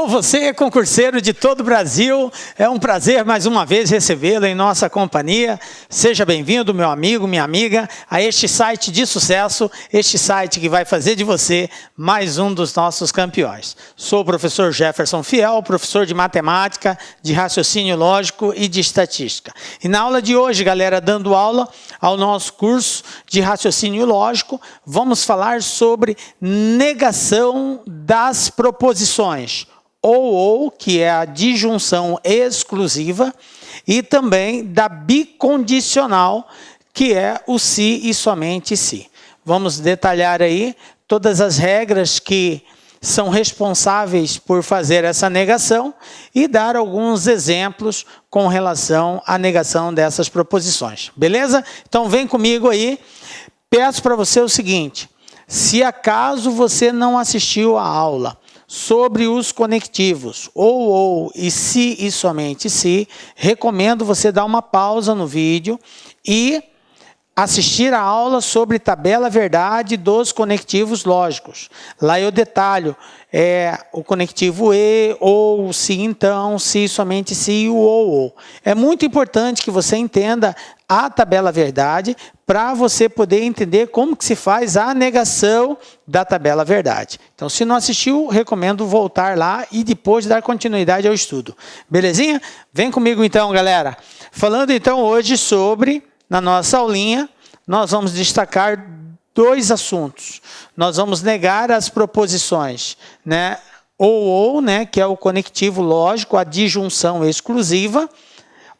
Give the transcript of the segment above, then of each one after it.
Você, concurseiro de todo o Brasil, é um prazer mais uma vez recebê-lo em nossa companhia. Seja bem-vindo, meu amigo, minha amiga, a este site de sucesso, este site que vai fazer de você mais um dos nossos campeões. Sou o professor Jefferson Fiel, professor de matemática, de raciocínio lógico e de estatística. E na aula de hoje, galera, dando aula ao nosso curso de raciocínio lógico, vamos falar sobre negação das proposições. Ou, que é a disjunção exclusiva, e também da bicondicional, que é o se e somente se. Vamos detalhar aí todas as regras que são responsáveis por fazer essa negação e dar alguns exemplos com relação à negação dessas proposições. Beleza? Então vem comigo aí. Peço para você o seguinte: se acaso você não assistiu à aula sobre os conectivos, ou e se e somente se, recomendo você dar uma pausa no vídeo e assistir a aula sobre tabela verdade dos conectivos lógicos. Lá eu detalho o conectivo e, ou, se, então, se, somente se e o ou. É muito importante que você entenda a tabela verdade para você poder entender como que se faz a negação da tabela verdade. Então, se não assistiu, recomendo voltar lá e depois dar continuidade ao estudo. Belezinha? Vem comigo então, galera. Falando então hoje sobre, na nossa aulinha, nós vamos destacar dois assuntos. Nós vamos negar as proposições, né? Ou, né, que é o conectivo lógico, a disjunção exclusiva,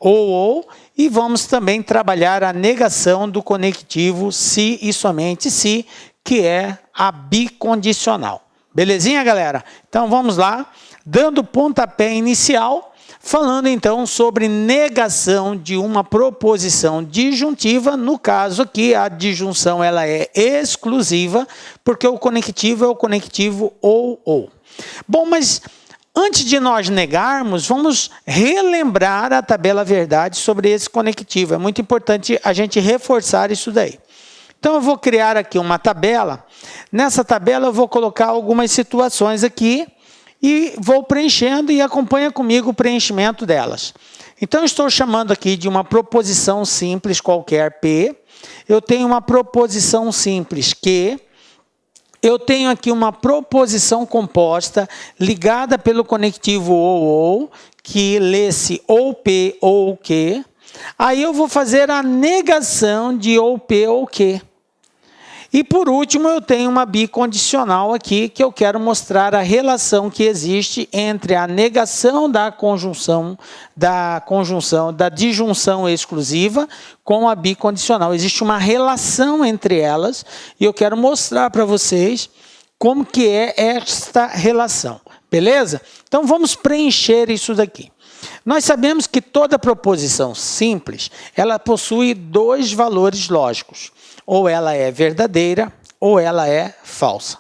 ou, e vamos também trabalhar a negação do conectivo se e somente se, que é a bicondicional. Belezinha, galera? Então vamos lá, dando pontapé inicial, falando então sobre negação de uma proposição disjuntiva. No caso aqui, a disjunção ela é exclusiva, porque o conectivo é o conectivo ou. Bom, mas antes de nós negarmos, vamos relembrar a tabela verdade sobre esse conectivo. É muito importante a gente reforçar isso daí. Então eu vou criar aqui uma tabela. Nessa tabela eu vou colocar algumas situações aqui e vou preenchendo e acompanha comigo o preenchimento delas. Então, eu estou chamando aqui de uma proposição simples qualquer P. Eu tenho uma proposição simples Q. Eu tenho aqui uma proposição composta ligada pelo conectivo ou, que lê-se ou P ou Q. Aí eu vou fazer a negação de ou P ou Q. E por último, eu tenho uma bicondicional aqui, que eu quero mostrar a relação que existe entre a negação da disjunção exclusiva com a bicondicional. Existe uma relação entre elas e eu quero mostrar para vocês como que é esta relação. Beleza? Então vamos preencher isso daqui. Nós sabemos que toda proposição simples, ela possui dois valores lógicos. Ou ela é verdadeira, ou ela é falsa.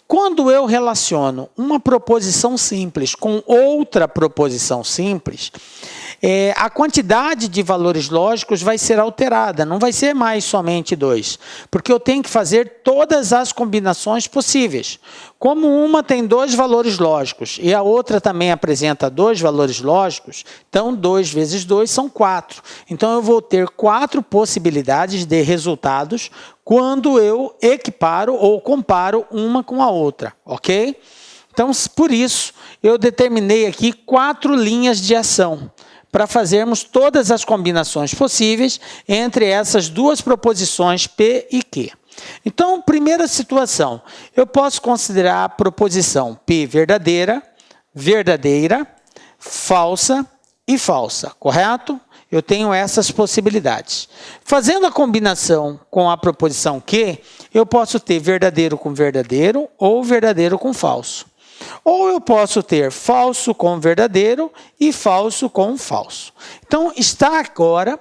Quando eu relaciono uma proposição simples com outra proposição simples, a quantidade de valores lógicos vai ser alterada, não vai ser mais somente dois, porque eu tenho que fazer todas as combinações possíveis. Como uma tem dois valores lógicos e a outra também apresenta dois valores lógicos, então 2 vezes 2 são 4. Então eu vou ter 4 possibilidades de resultados quando eu equiparo ou comparo uma com a outra, ok? Então, por isso, eu determinei aqui 4 linhas de ação para fazermos todas as combinações possíveis entre essas duas proposições P e Q. Então, primeira situação, eu posso considerar a proposição P verdadeira, verdadeira, falsa e falsa, correto? Eu tenho essas possibilidades. Fazendo a combinação com a proposição Q, eu posso ter verdadeiro com verdadeiro ou verdadeiro com falso. Ou eu posso ter falso com verdadeiro e falso com falso. Então, está agora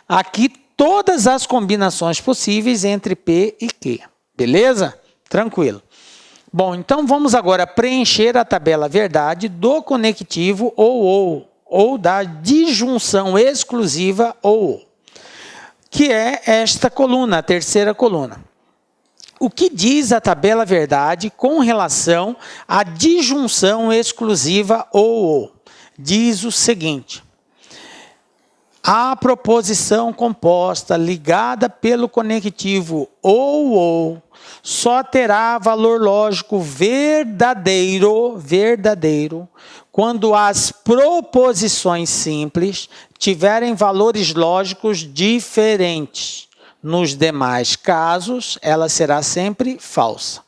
aqui todas as combinações possíveis entre P e Q. Beleza? Tranquilo. Bom, então vamos agora preencher a tabela verdade do conectivo ou da disjunção exclusiva ou, que é esta coluna, a terceira coluna. O que diz a tabela verdade com relação à disjunção exclusiva ou? Diz o seguinte: a proposição composta ligada pelo conectivo ou só terá valor lógico verdadeiro quando as proposições simples tiverem valores lógicos diferentes. Nos demais casos, ela será sempre falsa.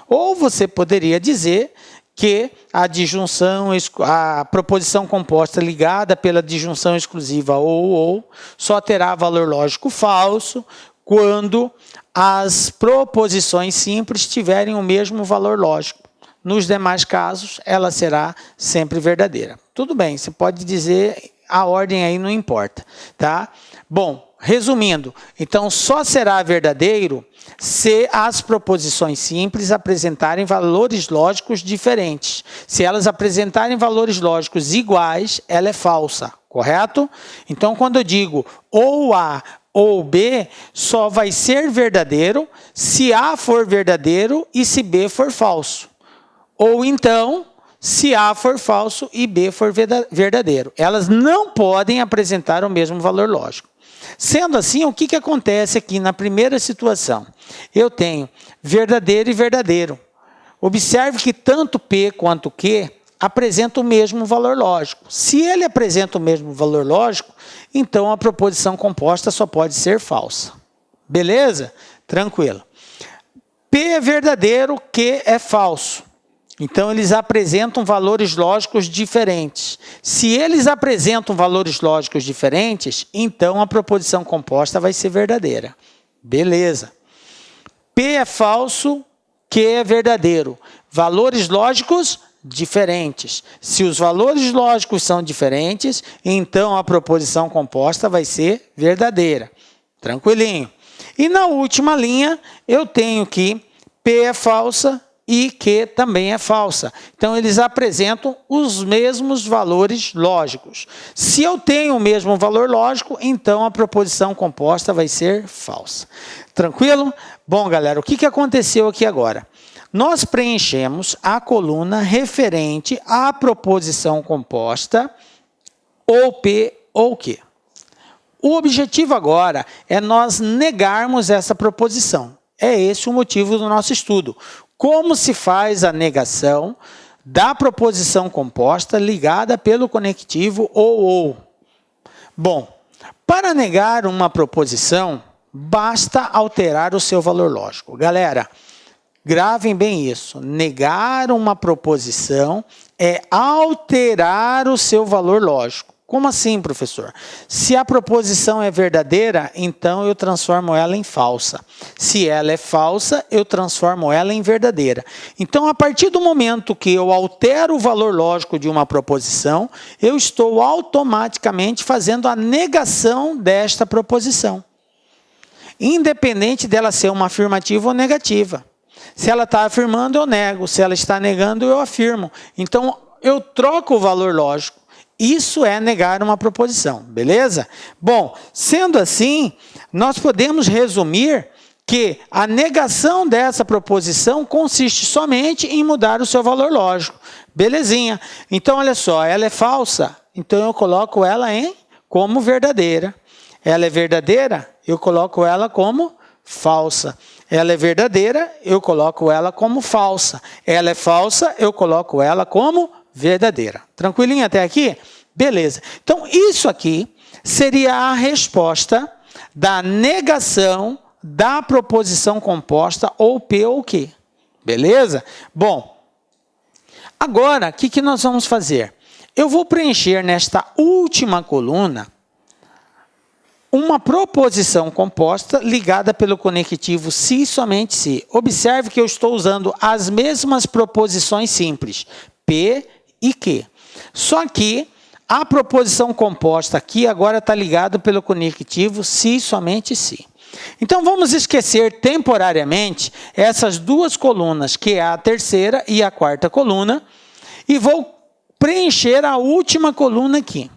Ou você poderia dizer que a proposição composta ligada pela disjunção exclusiva ou só terá valor lógico falso quando as proposições simples tiverem o mesmo valor lógico. Nos demais casos, ela será sempre verdadeira. Tudo bem, você pode dizer, a ordem aí não importa, tá? Bom, resumindo, então só será verdadeiro se as proposições simples apresentarem valores lógicos diferentes. Se elas apresentarem valores lógicos iguais, ela é falsa, correto? Então, quando eu digo ou A ou B, só vai ser verdadeiro se A for verdadeiro e se B for falso. Ou então, se A for falso e B for verdadeiro. Elas não podem apresentar o mesmo valor lógico. Sendo assim, o que acontece aqui na primeira situação? Eu tenho verdadeiro e verdadeiro. Observe que tanto P quanto Q apresentam o mesmo valor lógico. Se ele apresenta o mesmo valor lógico, então a proposição composta só pode ser falsa. Beleza? Tranquilo. P é verdadeiro, Q é falso. Então, eles apresentam valores lógicos diferentes. Se eles apresentam valores lógicos diferentes, então a proposição composta vai ser verdadeira. Beleza. P é falso, Q é verdadeiro. Valores lógicos diferentes. Se os valores lógicos são diferentes, então a proposição composta vai ser verdadeira. Tranquilinho. E na última linha, eu tenho que P é falsa e Q também é falsa. Então, eles apresentam os mesmos valores lógicos. Se eu tenho o mesmo valor lógico, então a proposição composta vai ser falsa. Tranquilo? Bom, galera, o que aconteceu aqui agora? Nós preenchemos a coluna referente à proposição composta ou P ou Q. O objetivo agora é nós negarmos essa proposição. É esse o motivo do nosso estudo. Como se faz a negação da proposição composta ligada pelo conectivo ou? Bom, para negar uma proposição, basta alterar o seu valor lógico. Galera, gravem bem isso. Negar uma proposição é alterar o seu valor lógico. Como assim, professor? Se a proposição é verdadeira, então eu transformo ela em falsa. Se ela é falsa, eu transformo ela em verdadeira. Então, a partir do momento que eu altero o valor lógico de uma proposição, eu estou automaticamente fazendo a negação desta proposição. Independente dela ser uma afirmativa ou negativa. Se ela está afirmando, eu nego. Se ela está negando, eu afirmo. Então, eu troco o valor lógico. Isso é negar uma proposição, beleza? Bom, sendo assim, nós podemos resumir que a negação dessa proposição consiste somente em mudar o seu valor lógico. Belezinha. Então, olha só, ela é falsa, então eu coloco ela como verdadeira. Ela é verdadeira, eu coloco ela como falsa. Ela é verdadeira, eu coloco ela como falsa. Ela é falsa, eu coloco ela como verdadeira. Tranquilinho até aqui? Beleza. Então, isso aqui seria a resposta da negação da proposição composta ou P ou Q. Beleza? Bom, agora, o que nós vamos fazer? Eu vou preencher nesta última coluna uma proposição composta ligada pelo conectivo se e somente se. Observe que eu estou usando as mesmas proposições simples, P e Q. Só que a proposição composta aqui agora está ligada pelo conectivo se e somente se. Então, vamos esquecer temporariamente essas duas colunas, que é a terceira e a quarta coluna, e vou preencher a última coluna aqui.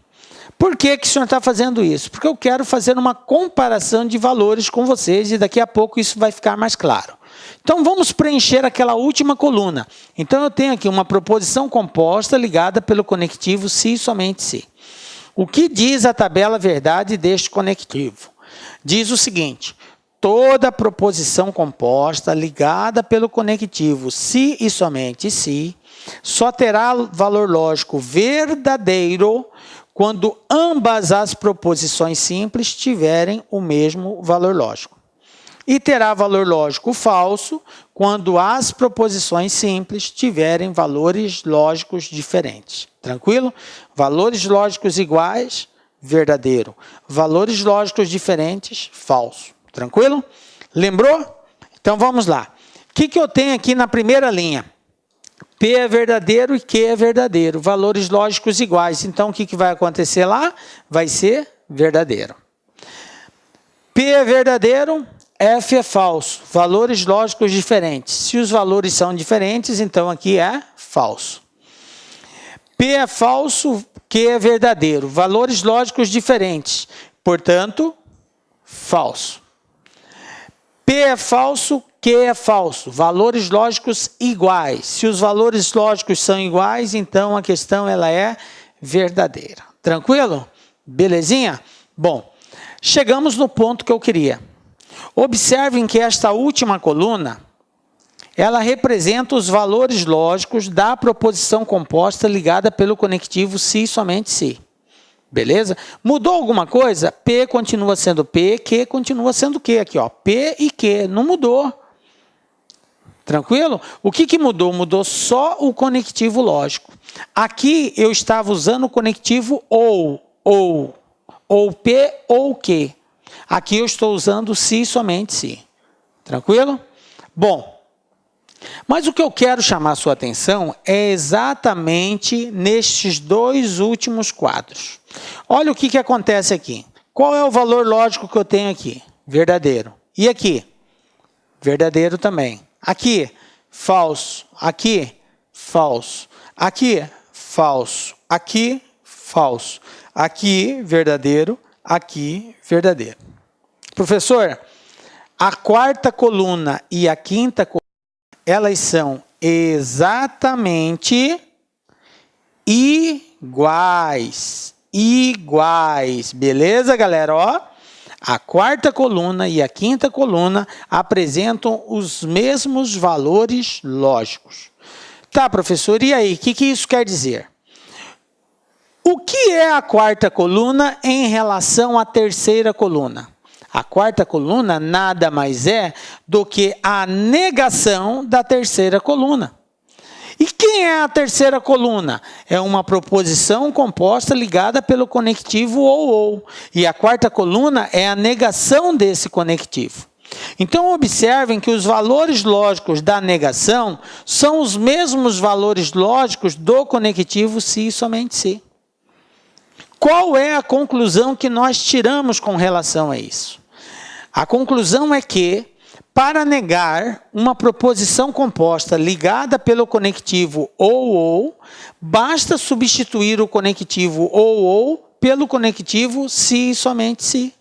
Por que o senhor está fazendo isso? Porque eu quero fazer uma comparação de valores com vocês e daqui a pouco isso vai ficar mais claro. Então, vamos preencher aquela última coluna. Então, eu tenho aqui uma proposição composta ligada pelo conectivo se e somente se. O que diz a tabela verdade deste conectivo? Diz o seguinte: toda proposição composta ligada pelo conectivo se e somente se só terá valor lógico verdadeiro quando ambas as proposições simples tiverem o mesmo valor lógico. E terá valor lógico falso quando as proposições simples tiverem valores lógicos diferentes. Tranquilo? Valores lógicos iguais, verdadeiro. Valores lógicos diferentes, falso. Tranquilo? Lembrou? Então vamos lá. O que eu tenho aqui na primeira linha? P é verdadeiro e Q é verdadeiro. Valores lógicos iguais. Então o que vai acontecer lá? Vai ser verdadeiro. P é verdadeiro, F é falso. Valores lógicos diferentes. Se os valores são diferentes, então aqui é falso. P é falso, Q é verdadeiro. Valores lógicos diferentes. Portanto, falso. P é falso, Q é falso. Valores lógicos iguais. Se os valores lógicos são iguais, então a questão ela é verdadeira. Tranquilo? Belezinha? Bom, chegamos no ponto que eu queria. Observem que esta última coluna, ela representa os valores lógicos da proposição composta ligada pelo conectivo se e somente se. Beleza? Mudou alguma coisa? P continua sendo P, Q continua sendo Q. Aqui, ó, P e Q, não mudou. Tranquilo? O que mudou? Mudou só o conectivo lógico. Aqui eu estava usando o conectivo ou P ou Q. Aqui eu estou usando se e somente se. Tranquilo? Bom, mas o que eu quero chamar a sua atenção é exatamente nestes dois últimos quadros. Olha o que acontece aqui. Qual é o valor lógico que eu tenho aqui? Verdadeiro. E aqui? Verdadeiro também. Aqui, falso. Aqui, falso. Aqui, falso. Aqui, falso. Aqui, verdadeiro. Aqui, verdadeiro. Professor, a quarta coluna e a quinta coluna, elas são exatamente iguais. Iguais. Beleza, galera? Ó, a quarta coluna e a quinta coluna apresentam os mesmos valores lógicos. Tá, professor, e aí? O que isso quer dizer? O que é a quarta coluna em relação à terceira coluna? A quarta coluna nada mais é do que a negação da terceira coluna. E quem é a terceira coluna? É uma proposição composta ligada pelo conectivo ou. E a quarta coluna é a negação desse conectivo. Então, observem que os valores lógicos da negação são os mesmos valores lógicos do conectivo se e somente se. Qual é a conclusão que nós tiramos com relação a isso? A conclusão é que, para negar uma proposição composta ligada pelo conectivo ou, basta substituir o conectivo ou pelo conectivo se e somente se.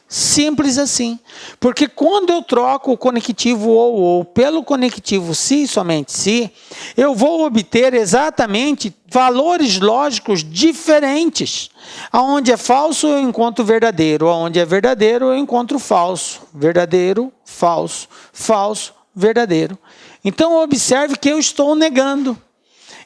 Simples assim. Porque quando eu troco o conectivo ou pelo conectivo se e somente se, eu vou obter exatamente valores lógicos diferentes. Aonde é falso, eu encontro verdadeiro. Aonde é verdadeiro, eu encontro falso. Verdadeiro, falso. Falso, verdadeiro. Então, observe que eu estou negando.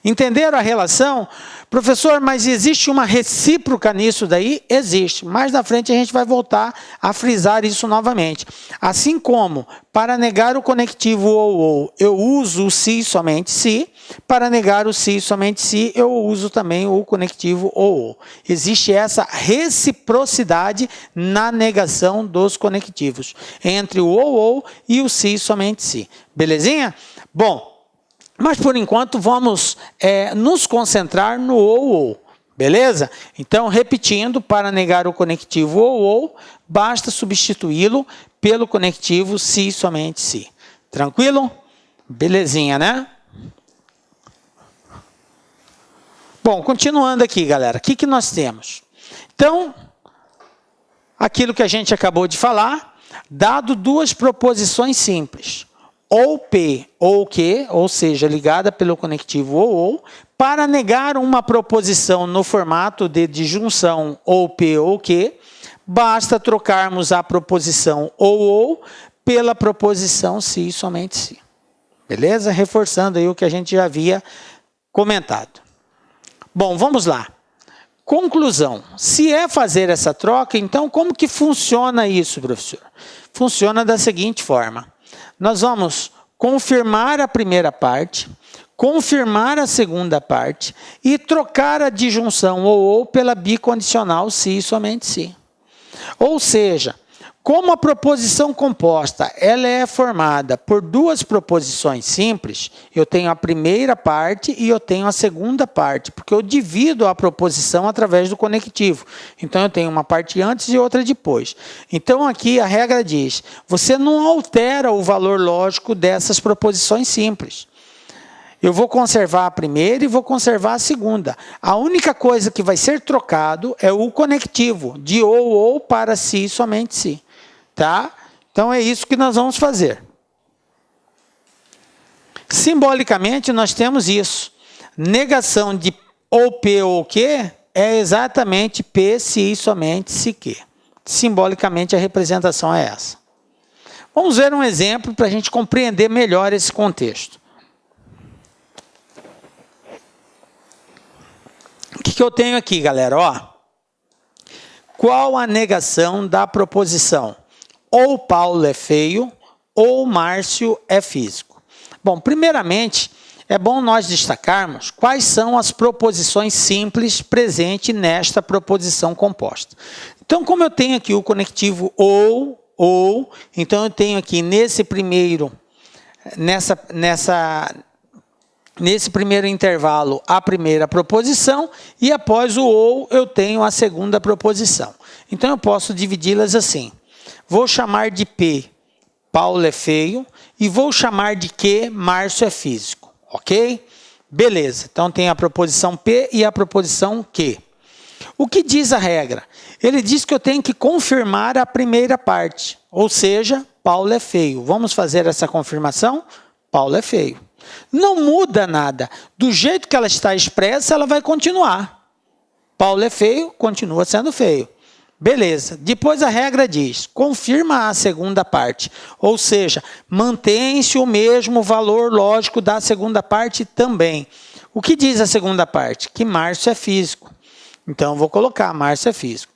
Entenderam a relação? Professor, mas existe uma recíproca nisso daí? Existe. Mais na frente a gente vai voltar a frisar isso novamente. Assim como, para negar o conectivo ou, eu uso o se somente se, para negar o se somente se, eu uso também o conectivo ou. Existe essa reciprocidade na negação dos conectivos, entre o ou e o se somente se. Belezinha? Bom, mas, por enquanto, vamos nos concentrar no ou. Beleza? Então, repetindo, para negar o conectivo ou, basta substituí-lo pelo conectivo se e somente se. Tranquilo? Belezinha, né? Bom, continuando aqui, galera. O que nós temos? Então, aquilo que a gente acabou de falar, dado duas proposições simples. ou P ou Q, ou seja, ligada pelo conectivo ou, para negar uma proposição no formato de disjunção ou P ou Q, basta trocarmos a proposição ou pela proposição se e somente se. Beleza? Reforçando aí o que a gente já havia comentado. Bom, vamos lá. Conclusão. Se é fazer essa troca, então como que funciona isso, professor? Funciona da seguinte forma. Nós vamos confirmar a primeira parte, confirmar a segunda parte e trocar a disjunção ou pela bicondicional se e somente se. Ou seja, como a proposição composta ela é formada por duas proposições simples, eu tenho a primeira parte e eu tenho a segunda parte, porque eu divido a proposição através do conectivo. Então, eu tenho uma parte antes e outra depois. Então, aqui a regra diz, você não altera o valor lógico dessas proposições simples. Eu vou conservar a primeira e vou conservar a segunda. A única coisa que vai ser trocado é o conectivo, de ou para si, somente si. Tá? Então, é isso que nós vamos fazer. Simbolicamente, nós temos isso. Negação de ou P ou Q é exatamente P se e somente se Q. Simbolicamente, a representação é essa. Vamos ver um exemplo para a gente compreender melhor esse contexto. O que eu tenho aqui, galera? Ó, qual a negação da proposição? Ou Paulo é feio, ou Márcio é físico. Bom, primeiramente, é bom nós destacarmos quais são as proposições simples presentes nesta proposição composta. Então, como eu tenho aqui o conectivo ou, então eu tenho aqui nesse primeiro intervalo a primeira proposição e após o ou eu tenho a segunda proposição. Então, eu posso dividi-las assim. Vou chamar de P, Paulo é feio, e vou chamar de Q, Márcio é físico, ok? Beleza, então tem a proposição P e a proposição Q. O que diz a regra? Ele diz que eu tenho que confirmar a primeira parte, ou seja, Paulo é feio. Vamos fazer essa confirmação? Paulo é feio. Não muda nada. Do jeito que ela está expressa, ela vai continuar. Paulo é feio, continua sendo feio. Beleza. Depois a regra diz, confirma a segunda parte. Ou seja, mantém-se o mesmo valor lógico da segunda parte também. O que diz a segunda parte? Que Márcio é físico. Então, eu vou colocar Márcio é físico.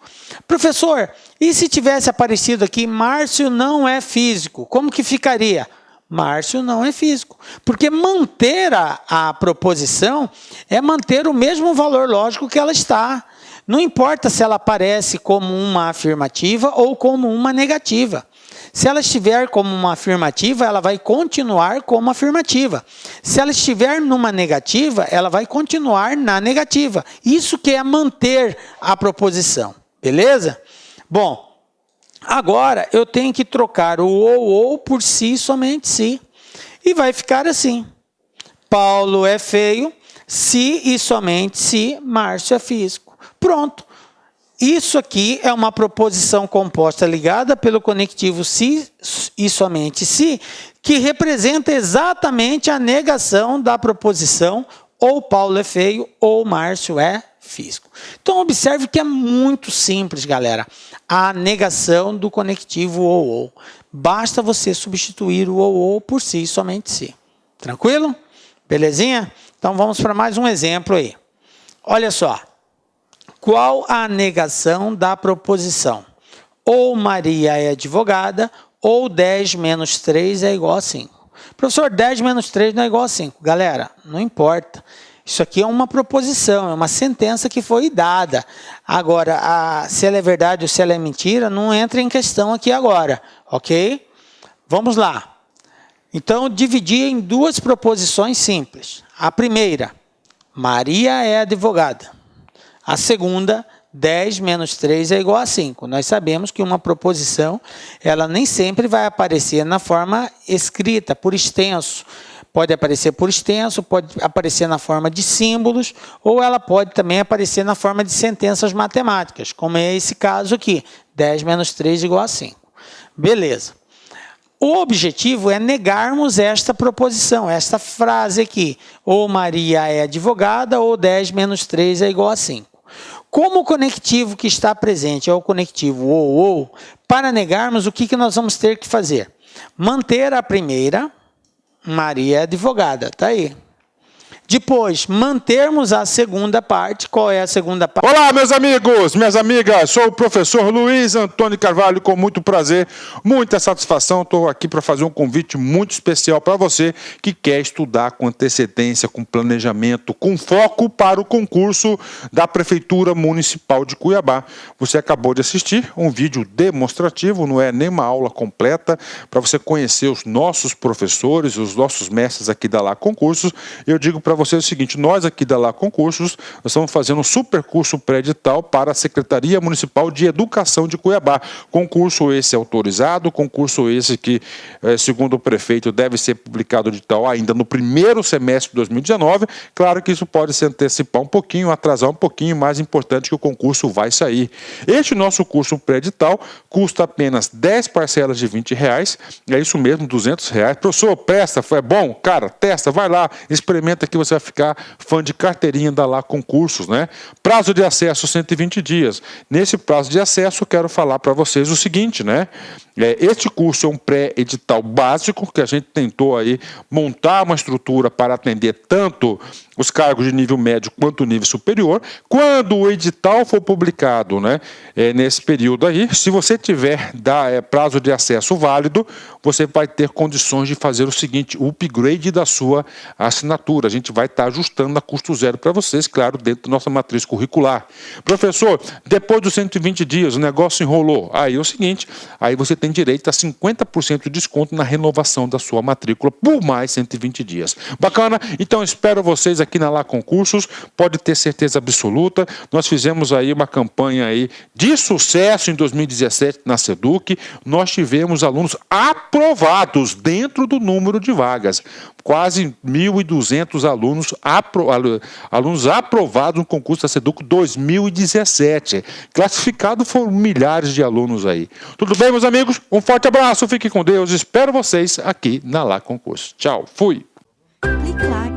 Professor, e se tivesse aparecido aqui Márcio não é físico? Como que ficaria? Márcio não é físico. Porque manter a proposição é manter o mesmo valor lógico que ela está. Não importa se ela aparece como uma afirmativa ou como uma negativa. Se ela estiver como uma afirmativa, ela vai continuar como afirmativa. Se ela estiver numa negativa, ela vai continuar na negativa. Isso que é manter a proposição. Beleza? Bom, agora eu tenho que trocar o ou por si, somente si. E vai ficar assim. Paulo é feio, se e somente se Márcio é físico. Pronto. Isso aqui é uma proposição composta ligada pelo conectivo se e somente se, que representa exatamente a negação da proposição ou Paulo é feio ou Márcio é físico. Então, observe que é muito simples, galera, a negação do conectivo ou. Basta você substituir o ou por si e somente se. Tranquilo? Belezinha? Então, vamos para mais um exemplo aí. Olha só. Qual a negação da proposição? Ou Maria é advogada, ou 10 menos 3 é igual a 5. Professor, 10 menos 3 não é igual a 5. Galera, não importa. Isso aqui é uma proposição, é uma sentença que foi dada. Agora, se ela é verdade ou se ela é mentira, não entra em questão aqui agora, ok? Vamos lá. Então, dividi em duas proposições simples. A primeira, Maria é advogada. A segunda, 10 menos 3 é igual a 5. Nós sabemos que uma proposição, ela nem sempre vai aparecer na forma escrita, por extenso. Pode aparecer por extenso, pode aparecer na forma de símbolos, ou ela pode também aparecer na forma de sentenças matemáticas, como é esse caso aqui, 10 menos 3 igual a 5. Beleza. O objetivo é negarmos esta proposição, esta frase aqui. Ou Maria é advogada, ou 10 menos 3 é igual a 5. Como o conectivo que está presente é o conectivo ou, para negarmos, o que nós vamos ter que fazer? Manter a primeira, Maria é advogada, está aí. Depois, mantermos a segunda parte. Qual é a segunda parte? Olá, meus amigos, minhas amigas. Sou o professor Luiz Antônio Carvalho, com muito prazer, muita satisfação. Estou aqui para fazer um convite muito especial para você que quer estudar com antecedência, com planejamento, com foco para o concurso da Prefeitura Municipal de Cuiabá. Você acabou de assistir um vídeo demonstrativo, não é nem uma aula completa, para você conhecer os nossos professores, os nossos mestres aqui da Lá Concursos. Eu digo para você o seguinte: nós aqui da Lá Concursos, nós estamos fazendo um super curso pré-edital para a Secretaria Municipal de Educação de Cuiabá. Concurso esse autorizado, concurso esse que, segundo o prefeito, deve ser publicado edital ainda no primeiro semestre de 2019. Claro que isso pode se antecipar um pouquinho, atrasar um pouquinho, mais importante que o concurso vai sair. Este nosso curso pré-edital custa apenas 10 parcelas de R$20, é isso mesmo, R$200. Professor, presta, foi bom? Cara, testa, vai lá, experimenta que você vai ficar fã de carteirinha da Lá Concursos, né? Prazo de acesso 120 dias. Nesse prazo de acesso, eu quero falar para vocês o seguinte, né? Este curso é um pré-edital básico que a gente tentou aí montar uma estrutura para atender tanto os cargos de nível médio quanto nível superior. Quando o edital for publicado, né, nesse período aí, se você tiver prazo de acesso válido, você vai ter condições de fazer o seguinte: o upgrade da sua assinatura. A gente vai estar ajustando a custo zero para vocês, claro, dentro da nossa matriz curricular. Professor, depois dos 120 dias, o negócio enrolou. Aí é o seguinte, aí você tem direito a 50% de desconto na renovação da sua matrícula por mais 120 dias. Bacana? Então espero vocês aqui na Lá Concursos, pode ter certeza absoluta. Nós fizemos aí uma campanha aí de sucesso em 2017 na SEDUC. Nós tivemos alunos aprovados dentro do número de vagas. Quase 1.200 alunos aprovados no concurso da SEDUC 2017. Classificado foram milhares de alunos aí. Tudo bem, meus amigos? Um forte abraço, fiquem com Deus. Espero vocês aqui na Lá Concursos. Tchau, fui! Clique lá.